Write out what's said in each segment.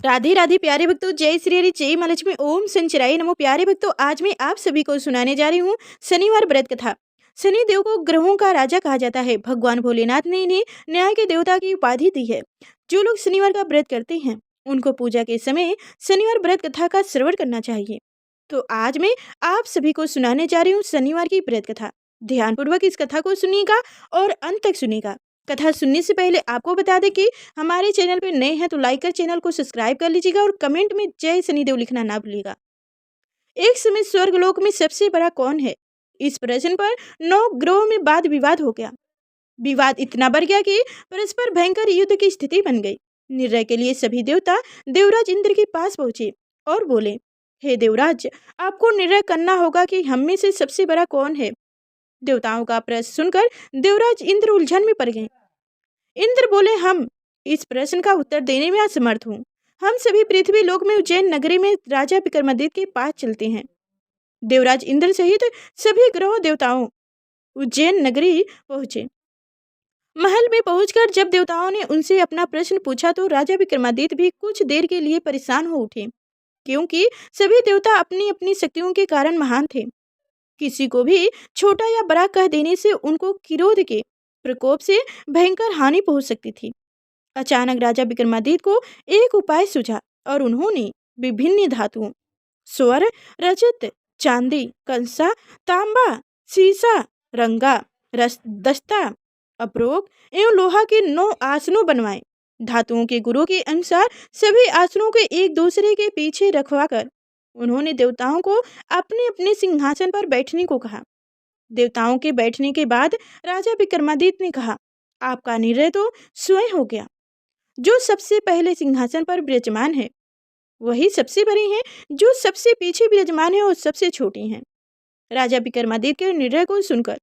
राधे राधे प्यारे भक्तों, जय श्री हरि, जय माँ लक्ष्मी, ओम संचराय नमो। प्यारे भक्तों, आज मैं आप सभी को सुनाने जा रही हूँ शनिवार व्रत कथा। शनि देव को ग्रहों का राजा कहा जाता है। भगवान भोलेनाथ ने इन्हें न्याय के देवता की उपाधि दी है। जो लोग शनिवार का व्रत करते हैं उनको पूजा के समय शनिवार व्रत कथा का श्रवण करना चाहिए। तो आज मैं आप सभी को सुनाने जा रही हूँ शनिवार की व्रत कथा। ध्यानपूर्वक इस कथा को सुनिएगा और अंत तक सुनिएगा। कथा सुनने से पहले आपको बता दें कि हमारे चैनल पर नए हैं तो लाइक कर चैनल को सब्सक्राइब कर लीजिएगा और कमेंट में जय शनिदेव लिखना ना भूलिएगा। एक समय स्वर्गलोक में सबसे बड़ा कौन है? इस प्रश्न पर 9 ग्रहों में वाद विवाद हो गया। विवाद इतना बढ़ गया कि परस्पर भयंकर युद्ध की स्थिति बन गई। निर्णय के लिए सभी देवता देवराज इंद्र के पास पहुंचे और बोले, हे देवराज, आपको निर्णय करना होगा कि हम में से सबसे बड़ा कौन है। देवताओं का प्रश्न सुनकर देवराज इंद्र उलझन में पड़ गए। इंद्र बोले, हम इस प्रश्न का उत्तर देने में असमर्थ हूँ। हम सभी पृथ्वी लोक में उज्जैन नगरी में राजा विक्रमादित्य के पास चलते हैं। देवराज इंद्र सहित सभी ग्रह देवताओं उज्जैन नगरी पहुंचे। महल में पहुंचकर जब देवताओं ने उनसे अपना प्रश्न पूछा तो राजा विक्रमादित्य भी कुछ देर के लिए परेशान हो उठे, क्योंकि सभी देवता अपनी अपनी शक्तियों के कारण महान थे। किसी को भी छोटा या बड़ा कह देने से उनको क्रोध के प्रकोप से भयंकर हानि पहुंच सकती थी। अचानक राजा विक्रमादित्य को एक उपाय सूझा और उन्होंने विभिन्न धातुओं स्वर्ण, रजत, चांदी, कंसा, तांबा, सीसा, रंगा, दस्ता, अप्रोक एवं लोहा के 9 आसनों बनवाए। धातुओं के गुरु के अनुसार सभी आसनों को एक दूसरे के पीछे रखवाकर उन्होंने देवताओं को अपने अपने सिंहासन पर बैठने को कहा। देवताओं के बैठने के बाद राजा विक्रमादित्य ने कहा, आपका निर्णय तो स्वयं हो गया। जो सबसे पहले सिंहासन पर विराजमान है वही सबसे बड़ी हैं, जो सबसे पीछे विराजमान है और सबसे छोटी हैं। राजा विक्रमादित्य के निर्णय को सुनकर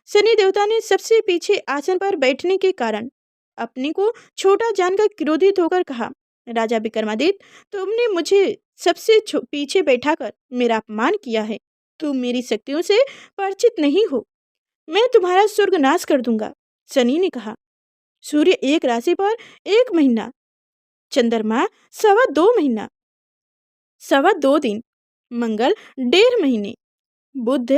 शनि देवता ने सबसे पीछे आसन पर बैठने के कारण अपने को छोटा जानकर क्रोधित होकर कहा, राजा विक्रमादित्य, तुमने मुझे सबसे पीछे बैठाकर मेरा अपमान किया है। तुम मेरी शक्तियों से परिचित नहीं हो। मैं तुम्हारा स्वर्ग नाश कर दूंगा। शनि ने कहा, सूर्य एक राशि पर 1 महीना, चंद्रमा 2.25 महीना, 2.25 दिन, मंगल 1.5 महीने, बुध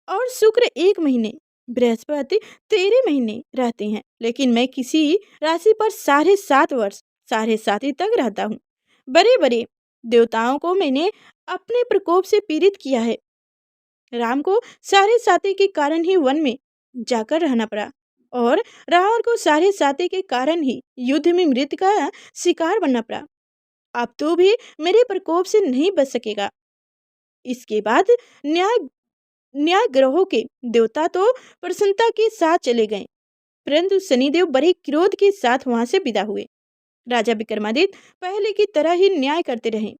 और शुक्र 1 महीने, बृहस्पति 13 महीने रहते हैं, लेकिन मैं किसी राशि पर 7.5 वर्ष 7.5 तक रहता हूँ। बड़े बड़े देवताओं को मैंने अपने प्रकोप से पीड़ित किया है। राम को 7.5 के कारण ही वन में जाकर रहना पड़ा और रावण को 7.5 के कारण ही युद्ध में मृत्यु का शिकार बनना पड़ा। अब तो भी मेरे प्रकोप से नहीं बच सकेगा। इसके बाद न्याय ग्रहों के देवता तो प्रसन्नता के साथ चले गए, परंतु शनिदेव बड़े क्रोध के साथ वहां से विदा हुए। राजा विक्रमादित्य पहले की तरह ही न्याय करते रहे।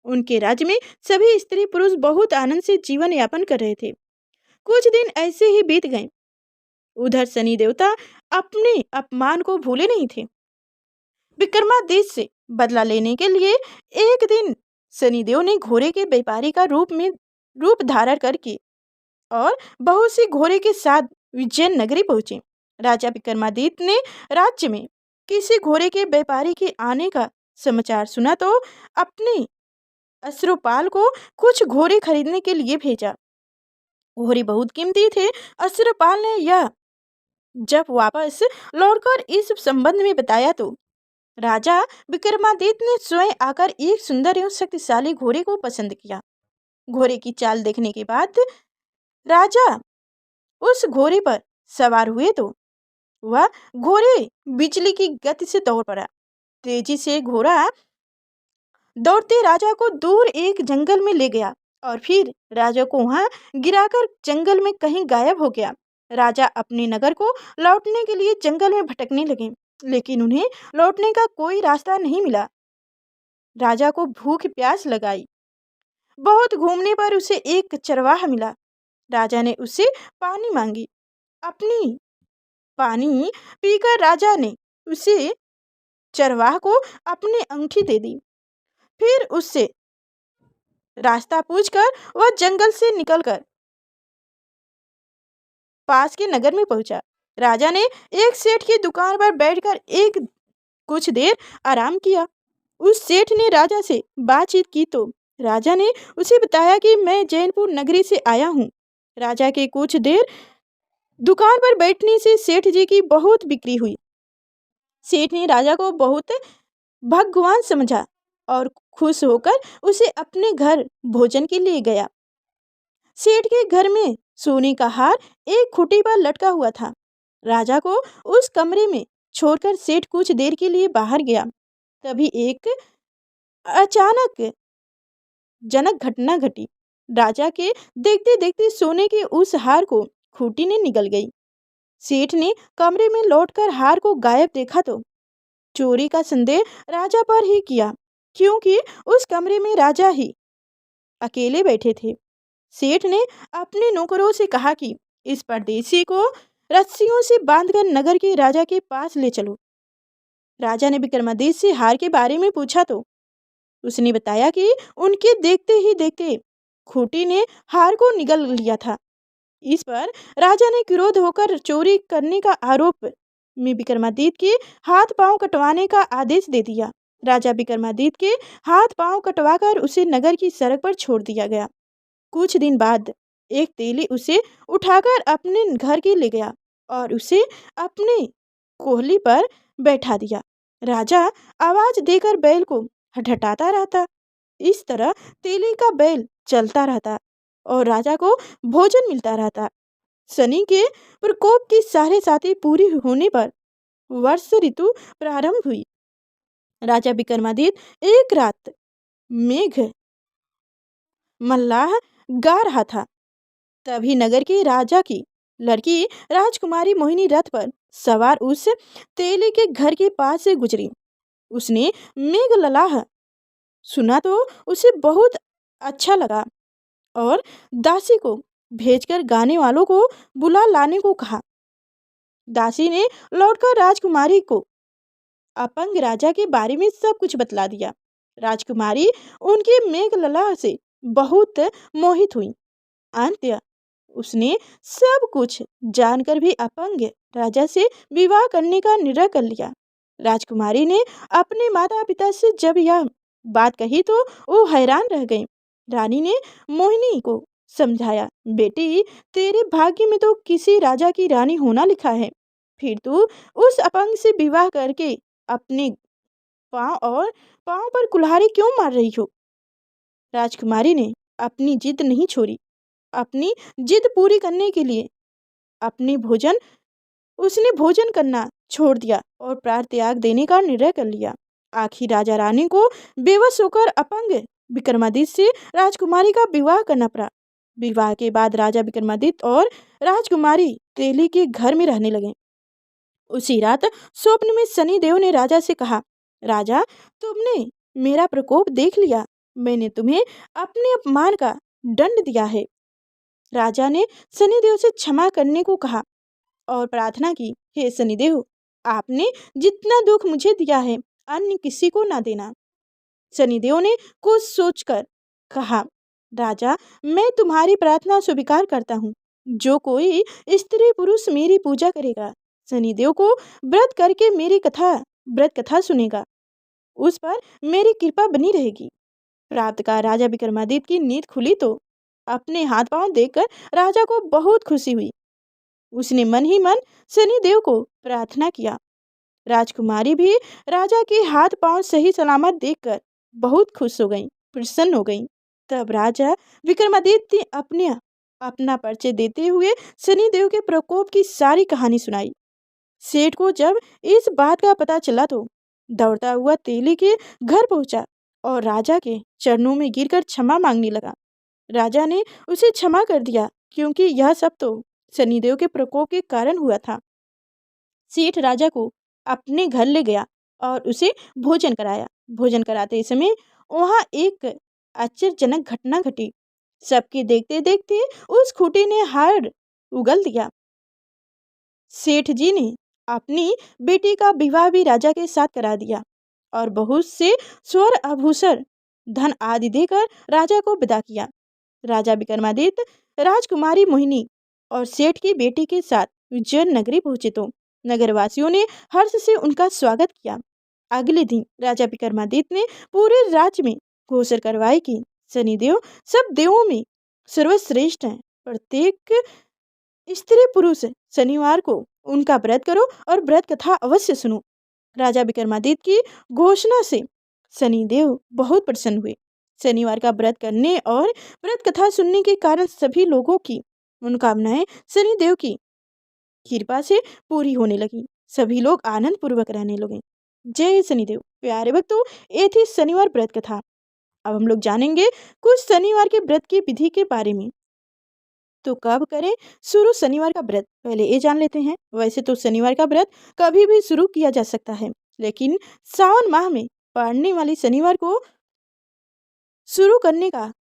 उनके राज्य में सभी स्त्री पुरुष बहुत आनंद से जीवन यापन कर रहे थे। कुछ दिन ऐसे ही बीत गए। उधर शनि देवता अपने अपमान को भूले नहीं थे। विक्रमादित्य से बदला लेने के लिए एक दिन शनिदेव ने घोड़े के व्यापारी का रूप धारण करके और बहुत सी घोड़े के साथ उज्जैन नगरी पहुंचे। राजा विक्रमादित्य ने राज्य में किसी घोड़े के व्यापारी के आने का समाचार सुना तो अपने अश्रुपाल को कुछ घोड़े खरीदने के लिए भेजा। घोड़े बहुत कीमती थे। अश्रुपाल ने यह जब वापस लौटकर इस संबंध में बताया तो राजा विक्रमादित्य ने स्वयं आकर एक सुंदर एवं शक्तिशाली घोड़े को पसंद किया। घोड़े की चाल देखने के बाद राजा उस घोड़े पर सवार हुए तो वह घोड़े बिजली की गति से दौड़ पड़ा। तेजी से घोड़ा दौड़ते राजा को दूर एक जंगल में ले गया और फिर राजा को वहां गिराकर जंगल में कहीं गायब हो गया। राजा अपने नगर को लौटने के लिए जंगल में भटकने लगे, लेकिन उन्हें लौटने का कोई रास्ता नहीं मिला। राजा को भूख प्यास लगाई। बहुत घूमने पर उसे एक चरवाहा मिला। राजा ने उससे पानी मांगी। अपनी पानी पीकर राजा ने उसे चरवाहा को अपनी अंगूठी दे दी। फिर उससे रास्ता पूछकर वह जंगल से निकलकर पास के नगर में पहुंचा। राजा ने एक सेठ की दुकान पर बैठकर कुछ देर आराम किया। उस सेठ ने राजा से बातचीत की तो राजा ने उसे बताया कि मैं जैनपुर नगरी से आया हूँ। राजा के कुछ देर दुकान पर बैठने से सेठ जी की बहुत बिक्री हुई। सेठ ने राजा को बहुत भगवान समझा और खुश होकर उसे अपने घर भोजन के लिए गया। सेठ के घर में सोने का हार एक खूंटी पर लटका हुआ था। राजा को उस कमरे में छोड़कर सेठ कुछ देर के लिए बाहर गया। तभी एक अचानक जनक घटना घटी। राजा के देखते देखते सोने के उस हार को खूंटी ने निगल गई। सेठ ने कमरे में लौटकर हार को गायब देखा तो चोरी का संदेह राजा पर ही किया, क्योंकि उस कमरे में राजा ही अकेले बैठे थे। सेठ ने अपने नौकरों से कहा कि इस परदेसी को रस्सियों से बांधकर नगर के राजा के पास ले चलो। राजा ने विक्रमादित्य से हार के बारे में पूछा तो उसने बताया कि उनके देखते ही देखते खूंटी ने हार को निगल लिया था। इस पर राजा ने क्रोध होकर चोरी करने का आरोप में विक्रमादित्य के हाथ पांव कटवाने का आदेश दे दिया। राजा विक्रमादित्य के हाथ पांव कटवाकर उसे नगर की सड़क पर छोड़ दिया गया। कुछ दिन बाद एक तेली उसे उठाकर अपने घर के ले गया और उसे अपने कोहली पर बैठा दिया। राजा आवाज देकर बैल को हटहटाता रहता। इस तरह तेली का बैल चलता रहता और राजा को भोजन मिलता रहता। शनि के प्रकोप की साढ़े साथी पूरी होने पर वर्ष ऋतु प्रारंभ हुई। राजा विक्रमादित्य एक रात मेघ मल्लाह गा रहा था। तभी नगर के राजा की लड़की राजकुमारी मोहिनी रथ पर सवार उस तेली के घर के पास से गुजरी। उसने मेघ ललाह सुना तो उसे बहुत अच्छा लगा और दासी को भेजकर गाने वालों को बुला लाने को कहा। दासी ने लौटकर राजकुमारी को अपंग राजा के बारे में सब कुछ बतला दिया। राजकुमारी उनके मेघ ललाह से बहुत मोहित हुई। अंत उसने सब कुछ जानकर भी अपंग राजा से विवाह करने का निर्णय कर लिया। राजकुमारी ने अपने माता पिता से जब यह बात कही तो वो हैरान रह गए। रानी ने मोहिनी को समझाया, बेटी तेरे भाग्य में तो किसी राजा की रानी होना लिखा है, फिर तू उस अपंग से विवाह करके अपने पाँव पर कुल्हाड़ी क्यों मार रही हो। राजकुमारी ने अपनी जिद नहीं छोड़ी। अपनी जिद पूरी करने के लिए उसने भोजन करना छोड़ दिया और प्राण त्याग देने का निर्णय कर लिया। आखिर राजा रानी को बेबस होकर अपंग विक्रमादित्य से राजकुमारी का विवाह करना पड़ा। विवाह के बाद राजा विक्रमादित्य और राजकुमारी तेली के घर में रहने लगे। उसी रात स्वप्न में शनिदेव ने राजा से कहा, राजा तुमने मेरा प्रकोप देख लिया, मैंने तुम्हें अपने अपमान का दंड दिया है। राजा ने शनिदेव से क्षमा करने को कहा और प्रार्थना की, हे शनिदेव आपने जितना दुख मुझे दिया है अन्य किसी को ना देना। शनिदेव ने कुछ सोचकर कहा, राजा मैं तुम्हारी प्रार्थना स्वीकार करता हूँ। जो कोई स्त्री पुरुष मेरी पूजा करेगा, शनिदेव को व्रत करके मेरी व्रत कथा सुनेगा, उस पर मेरी कृपा बनी रहेगी। प्रातःकाल राजा विक्रमादित्य की नींद खुली तो अपने हाथ पांव देखकर राजा को बहुत खुशी हुई। उसने मन ही मन शनिदेव को प्रार्थना किया। राजकुमारी भी राजा के हाथ पांव सही सलामत देखकर बहुत खुश हो गई, प्रसन्न हो गई। तब राजा विक्रमादित्य ने अपना परिचय देते हुए शनिदेव के प्रकोप की सारी कहानी सुनाई। सेठ को जब इस बात का पता चला तो दौड़ता हुआ तेली के घर पहुंचा और राजा के चरणों में गिरकर क्षमा मांगने लगा। राजा ने उसे क्षमा कर दिया, क्योंकि यह सब तो शनिदेव के प्रकोप के कारण हुआ था। सेठ राजा को अपने घर ले गया और उसे भोजन कराया। भोजन कराते समय वहाँ एक आश्चर्यजनक घटना घटी। सबके देखते देखते उस खूंटी ने हार उगल दिया। सेठ जी ने अपनी बेटी का विवाह भी राजा के साथ करा दिया और बहुत से स्वर्ण आभूषण धन आदि देकर राजा को विदा किया। राजा विक्रमादित्य राजकुमारी मोहिनी और सेठ की बेटी के साथ उज्जैन नगरी पहुंचे तो नगरवासियों ने हर्ष से उनका स्वागत किया। अगले दिन राजा विक्रमादित्य ने पूरे राज्य में घोषणा करवाई कि शनिदेव सब देवों में सर्वश्रेष्ठ हैं। प्रत्येक स्त्री पुरुष शनिवार को उनका व्रत करो और व्रत कथा अवश्य सुनो। राजा विक्रमादित्य की घोषणा से शनिदेव बहुत प्रसन्न हुए। शनिवार का व्रत करने और व्रत कथा सुनने के कारण सभी लोगों की मनोकामनाएं शनिदेव की कृपा से पूरी होने लगी। सभी लोग आनंद पूर्वक रहने लगे। जय शनिदेव। प्यारे भक्तों, ये थी शनिवार व्रत कथा। अब हम लोग जानेंगे कुछ शनिवार के व्रत की विधि के बारे में। तो कब करें शुरू शनिवार का व्रत, पहले ये जान लेते हैं। वैसे तो शनिवार का व्रत कभी भी शुरू किया जा सकता है, लेकिन सावन माह में पड़ने वाली शनिवार को शुरू करने का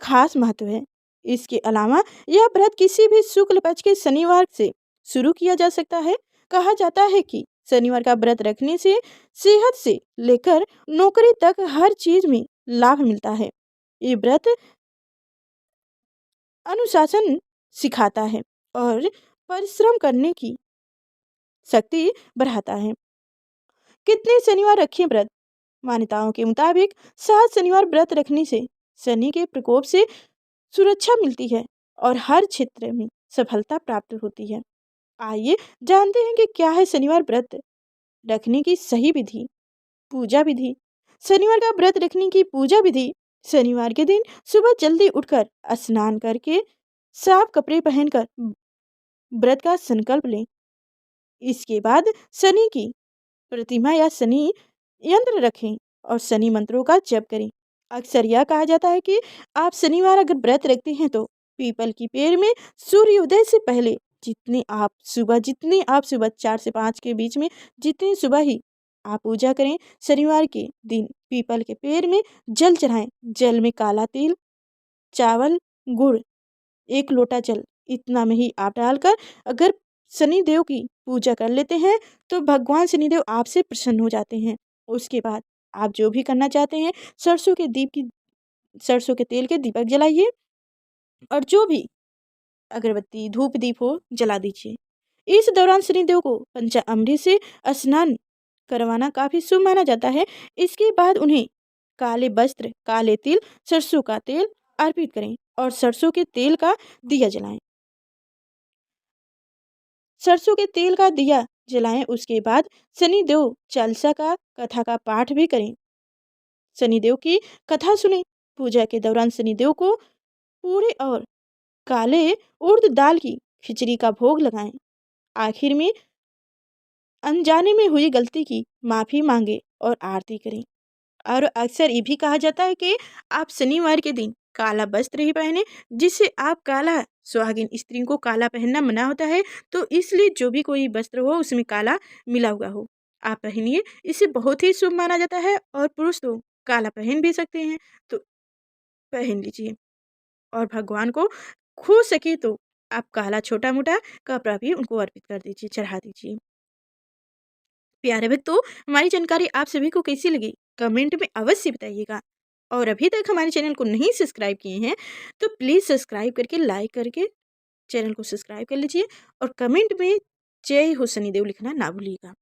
खास महत्व है। इसके अलावा यह व्रत किसी भी शुक्ल पक्ष के शनिवार से शुरू किया जा सकता है। कहा जाता है कि शनिवार का व्रत रखने से सेहत से लेकर नौकरी तक हर चीज में लाभ मिलता है। ये व्रत अनुशासन सिखाता है और परिश्रम करने की शक्ति बढ़ाता है। कितने शनिवार रखें व्रत? मान्यताओं के मुताबिक 7 शनिवार व्रत रखने से शनि के प्रकोप से सुरक्षा मिलती है और हर क्षेत्र में सफलता प्राप्त होती है। आइए जानते हैं कि क्या है शनिवार व्रत रखने की सही विधि। पूजा विधि। शनिवार का व्रत रखने की पूजा विधि। शनिवार के दिन सुबह जल्दी उठकर स्नान करके साफ कपड़े पहनकर व्रत का संकल्प लें। इसके बाद शनि की प्रतिमा या शनि यंत्र रखें और शनि मंत्रों का जप करें। अक्सर यह कहा जाता है कि आप शनिवार अगर व्रत रखते हैं तो पीपल की पेड़ में सूर्योदय से पहले जितनी आप सुबह 4 से 5 के बीच में जितनी सुबह ही आप पूजा करें। शनिवार के दिन पीपल के पेड़ में जल चढ़ाएं। जल में काला तिल, चावल, गुड़, 1 लोटा जल, इतना में ही आप डालकर अगर शनिदेव की पूजा कर लेते हैं तो भगवान शनिदेव आपसे प्रसन्न हो जाते हैं। उसके बाद आप जो भी करना चाहते हैं, सरसों के तेल के दीपक जलाइए और जो भी अगरबत्ती धूप दीप हो जला दीजिए। इस दौरान शनिदेव को पंचामृत से स्नान करवाना काफी शुभ माना जाता है। इसके बाद उन्हें काले वस्त्र, काले तिल, सरसों का तेल अर्पित करें और सरसों के तेल का दिया जलाएं। सरसों के तेल का दिया जलाएं। उसके बाद शनिदेव चालीसा का कथा का पाठ भी करें। शनिदेव की कथा सुने। पूजा के दौरान शनिदेव को पूरे और काले उड़द दाल की खिचड़ी का भोग लगाएं। आखिर में अनजाने में हुई गलती की माफी मांगे और आरती करें। और अक्सर ये भी कहा जाता है कि आप शनिवार के दिन काला वस्त्र ही पहने, जिससे आप काला, सुहागिन स्त्रियों को काला पहनना मना होता है, तो इसलिए जो भी कोई वस्त्र हो उसमें काला मिला हुआ हो आप पहनिए। इसे बहुत ही शुभ माना जाता है और पुरुष तो काला पहन भी सकते हैं, तो पहन लीजिए। और भगवान को हो सके तो आप काला छोटा मोटा कपड़ा भी उनको अर्पित कर दीजिए, चढ़ा दीजिए। प्यारे भक्तों, हमारी जानकारी आप सभी को कैसी लगी कमेंट में अवश्य बताइएगा। और अभी तक हमारे चैनल को नहीं सब्सक्राइब किए हैं तो प्लीज़ सब्सक्राइब करके लाइक करके चैनल को सब्सक्राइब कर लीजिए और कमेंट में जय हो शनिदेव लिखना ना भूलिएगा।